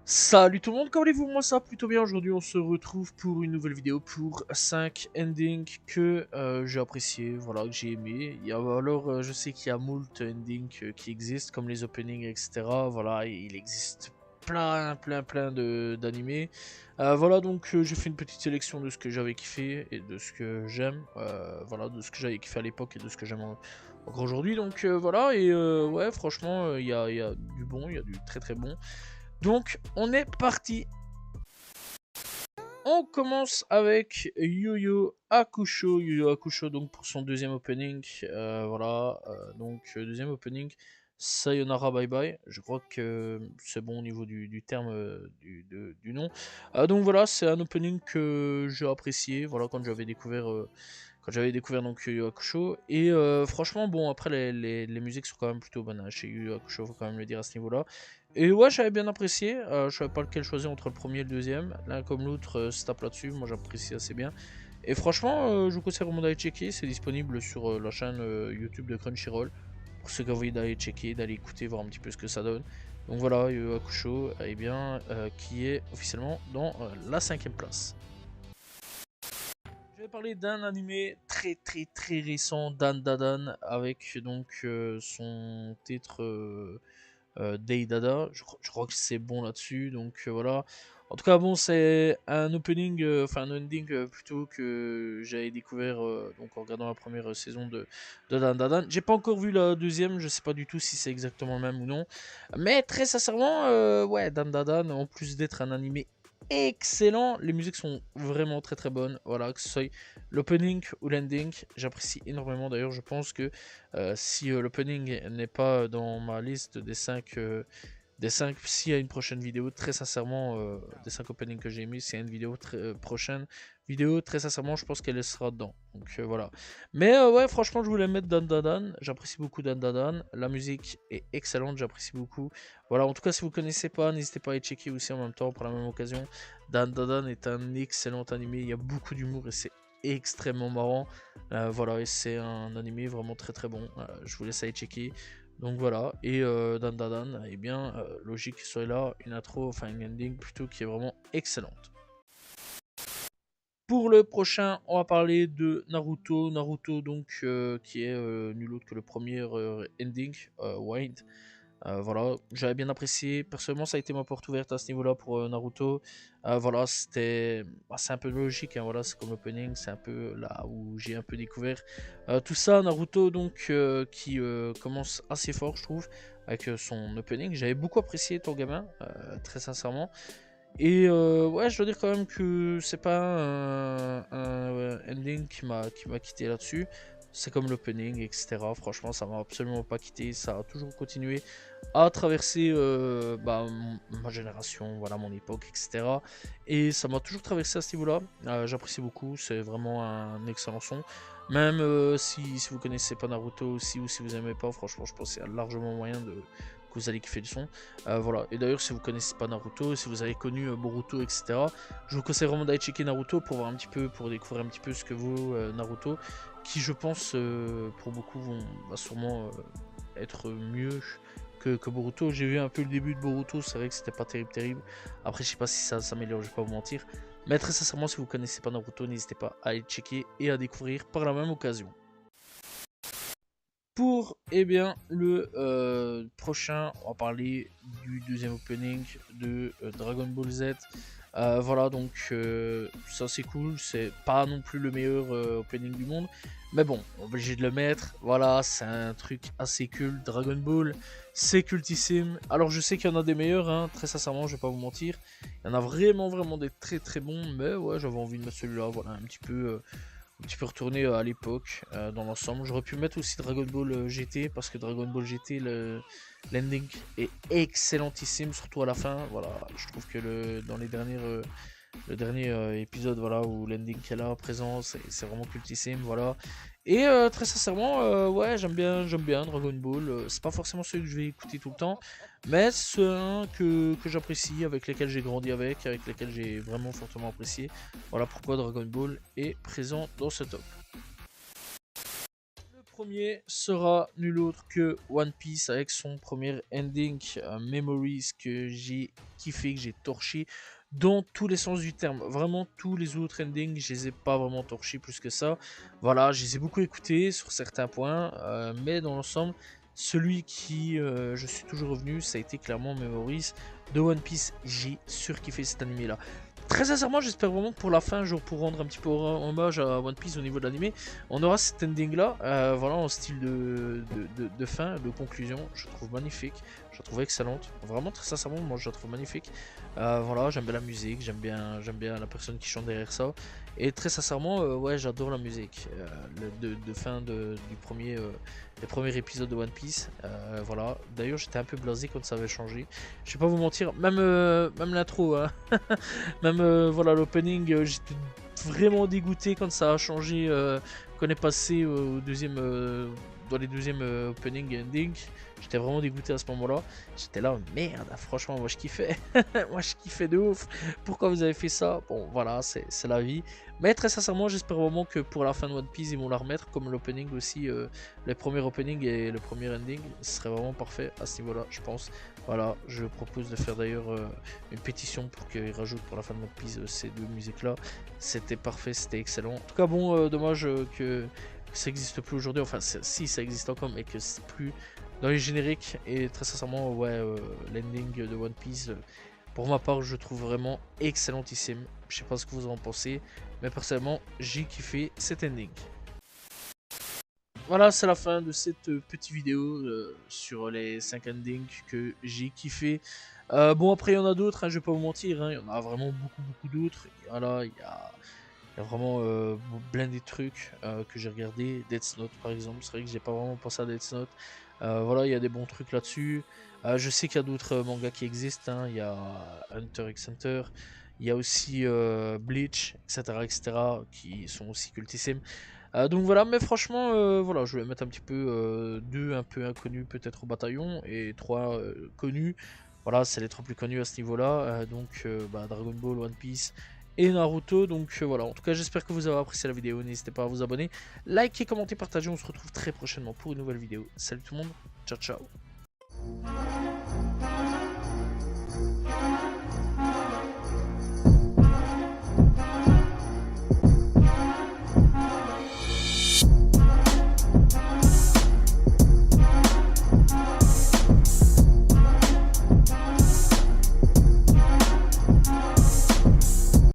Salut tout le monde, comment allez-vous? Moi ça va plutôt bien. Aujourd'hui on se retrouve pour une nouvelle vidéo pour 5 endings que j'ai apprécié, voilà, que j'ai aimé. Je sais qu'il y a moult endings qui existent comme les openings, etc. Voilà, et il existe plein d'animés. Voilà, donc j'ai fait une petite sélection de ce que j'avais kiffé et de ce que j'aime, voilà, de ce que j'avais kiffé à l'époque et de ce que j'aime encore aujourd'hui. Donc voilà, et ouais, franchement il y a du bon, il y a du très bon. Donc, on est parti. On commence avec Yu Yu Hakusho. Yu Yu Hakusho, donc pour son deuxième opening. Voilà, donc deuxième opening. Sayonara Bye Bye. Je crois que c'est bon au niveau du terme du nom. Donc voilà, c'est un opening que j'ai apprécié. Voilà, quand j'avais découvert donc Yu Yu Hakusho. Et franchement, bon, après les musiques sont quand même plutôt bonnes, hein, chez Yu Yu Hakusho, faut quand même le dire à ce niveau-là. Et ouais, j'avais bien apprécié. Je savais pas lequel choisir entre le premier et le deuxième. L'un comme l'autre se tape là-dessus. Moi, j'apprécie assez bien. Et franchement, je vous conseille vraiment d'aller checker. C'est disponible sur la chaîne YouTube de Crunchyroll. Pour ceux qui ont envie d'aller checker, d'aller écouter, voir un petit peu ce que ça donne. Donc voilà, Yu Yu Hakusho, eh bien, qui est officiellement dans la 5ème place. Je vais parler d'un animé très récent, Dan Dadan, avec donc son titre Deidada. Je crois que c'est bon là-dessus, donc voilà. En tout cas, bon, c'est un opening, enfin un ending plutôt que j'avais découvert donc en regardant la première saison de Dan Dadan. J'ai pas encore vu la deuxième, je sais pas du tout si c'est exactement le même ou non. Mais très sincèrement, ouais, Dan Dadan, en plus d'être un animé excellent, les musiques sont vraiment très bonnes. Voilà, que ce soit l'opening ou l'ending, j'apprécie énormément. D'ailleurs, je pense que si l'opening n'est pas dans ma liste des 5 s'il y a une prochaine vidéo, très sincèrement, des 5 openings que j'ai aimés, s'il y a une vidéo prochaine vidéo, très sincèrement, je pense qu'elle sera dedans. Donc voilà. Mais ouais, franchement, je voulais mettre Dan Dadan. J'apprécie beaucoup Dan Dadan. La musique est excellente, j'apprécie beaucoup. Voilà, en tout cas, si vous ne connaissez pas, n'hésitez pas à y checker aussi en même temps, pour la même occasion. Dan Dadan est un excellent animé. Il y a beaucoup d'humour et c'est extrêmement marrant. Voilà, et c'est un animé vraiment très bon. Je vous laisse aller checker. Donc voilà, et Dan Dadan, eh bien, logique qu'il soit là, une intro, enfin une ending plutôt qui est vraiment excellente. Pour le prochain, on va parler de Naruto. Naruto, donc, qui est nul autre que le premier ending, Wind. Voilà, j'avais bien apprécié. Personnellement, ça a été ma porte ouverte à ce niveau-là pour Naruto. Voilà, c'est un peu logique, hein, voilà, c'est comme l'opening, c'est un peu là où j'ai un peu découvert tout ça. Naruto, donc, qui commence assez fort, je trouve, avec son opening. J'avais beaucoup apprécié ton gamin, très sincèrement. Et ouais, je dois dire quand même que c'est pas un ending qui m'a quitté là-dessus. C'est comme l'opening, etc. Franchement, ça m'a absolument pas quitté. Ça a toujours continué à traverser ma génération, voilà, mon époque, etc. Et ça m'a toujours traversé à ce niveau-là. J'apprécie beaucoup. C'est vraiment un excellent son. Même si vous connaissez pas Naruto aussi ou si vous aimez pas, franchement, je pense qu'il y a largement moyen que vous allez kiffer le son. Voilà. Et d'ailleurs, si vous connaissez pas Naruto, si vous avez connu Boruto, etc., je vous conseille vraiment d'aller checker Naruto pour voir un petit peu, pour découvrir un petit peu ce que vaut Naruto, qui je pense pour beaucoup va sûrement être mieux que Boruto. J'ai vu un peu le début de Boruto, c'est vrai que c'était pas terrible. Après, je sais pas si ça s'améliore, je vais pas vous mentir. Mais très sincèrement, si vous connaissez pas Naruto, n'hésitez pas à aller checker et à découvrir par la même occasion. Pour le prochain, on va parler du deuxième opening de Dragon Ball Z. Voilà, donc ça c'est cool, c'est pas non plus le meilleur opening du monde, mais bon, obligé de le mettre. Voilà, c'est un truc assez culte. Dragon Ball, c'est cultissime. Alors je sais qu'il y en a des meilleurs, hein, très sincèrement, je vais pas vous mentir. Il y en a vraiment des très bons, mais ouais, j'avais envie de mettre celui-là, voilà, un petit peu retourner à l'époque dans l'ensemble. J'aurais pu mettre aussi Dragon Ball GT parce que Dragon Ball GT, l'ending est excellentissime, surtout à la fin. Voilà, je trouve que dans le dernier épisode, voilà, où l'ending qu'elle a présent, c'est vraiment cultissime, voilà. Et très sincèrement, ouais, j'aime bien Dragon Ball. C'est pas forcément celui que je vais écouter tout le temps, mais c'est un que j'apprécie, avec lesquels j'ai grandi avec lesquels j'ai vraiment fortement apprécié. Voilà pourquoi Dragon Ball est présent dans ce top. premier sera nul autre que One Piece avec son premier ending Memories que j'ai kiffé, que j'ai torché dans tous les sens du terme. Vraiment tous les autres endings, je les ai pas vraiment torchés plus que ça. Voilà, je les ai beaucoup écoutés sur certains points, mais dans l'ensemble, celui qui je suis toujours revenu, ça a été clairement Memories de One Piece. J'ai surkiffé cet animé là. Très sincèrement, j'espère vraiment que pour la fin, genre pour rendre un petit peu hommage à One Piece au niveau de l'animé, on aura cet ending là, voilà, en style de fin, de conclusion. Je trouve magnifique, je la trouve excellente. Vraiment, très sincèrement, moi je la trouve magnifique. Voilà, j'aime bien la musique, j'aime bien la personne qui chante derrière ça. Et très sincèrement, ouais, j'adore la musique de fin du premier épisode de One Piece. Voilà, d'ailleurs, j'étais un peu blasé quand ça avait changé. Je vais pas vous mentir, même l'intro, hein. Même voilà, l'opening, j'étais vraiment dégoûté quand ça a changé, qu'on est passé au deuxième, dans les deuxièmes opening et ending. J'étais vraiment dégoûté à ce moment-là. J'étais là, merde, franchement, moi je kiffais. Moi je kiffais de ouf. Pourquoi vous avez fait ça? Bon, voilà, c'est la vie. Mais très sincèrement, j'espère vraiment que pour la fin de One Piece, ils vont la remettre comme l'opening aussi, les premiers openings et le premier ending. Ce serait vraiment parfait à ce niveau-là, je pense. Voilà, je propose de faire d'ailleurs une pétition pour qu'ils rajoutent pour la fin de One Piece ces deux musiques-là. C'était parfait, c'était excellent. En tout cas, bon, dommage que ça n'existe plus aujourd'hui. Enfin, si ça existe encore, mais que c'est plus dans les génériques. Et très sincèrement, ouais, l'ending de One Piece, pour ma part, je trouve vraiment excellentissime. Je sais pas ce que vous en pensez, mais personnellement, j'ai kiffé cet ending. Voilà, c'est la fin de cette petite vidéo sur les 5 endings que j'ai kiffé. Bon, après, il y en a d'autres, hein, je vais pas vous mentir, hein, il y en a vraiment beaucoup d'autres. Voilà, il y a vraiment plein de trucs que j'ai regardé. Death Note, par exemple, c'est vrai que j'ai pas vraiment pensé à Death Note. Voilà, il y a des bons trucs là-dessus. Je sais qu'il y a d'autres mangas qui existent, hein. Il y a Hunter x Hunter, il y a aussi Bleach, etc., qui sont aussi cultissimes. Donc voilà, mais franchement, voilà, je vais mettre un petit peu deux un peu inconnus peut-être au bataillon et trois connus. Voilà, c'est les trois plus connus à ce niveau-là. Donc bah, Dragon Ball, One Piece et Naruto. Donc voilà, en tout cas, j'espère que vous avez apprécié la vidéo. N'hésitez pas à vous abonner, liker, commenter, partager. On se retrouve très prochainement pour une nouvelle vidéo. Salut tout le monde, ciao ciao.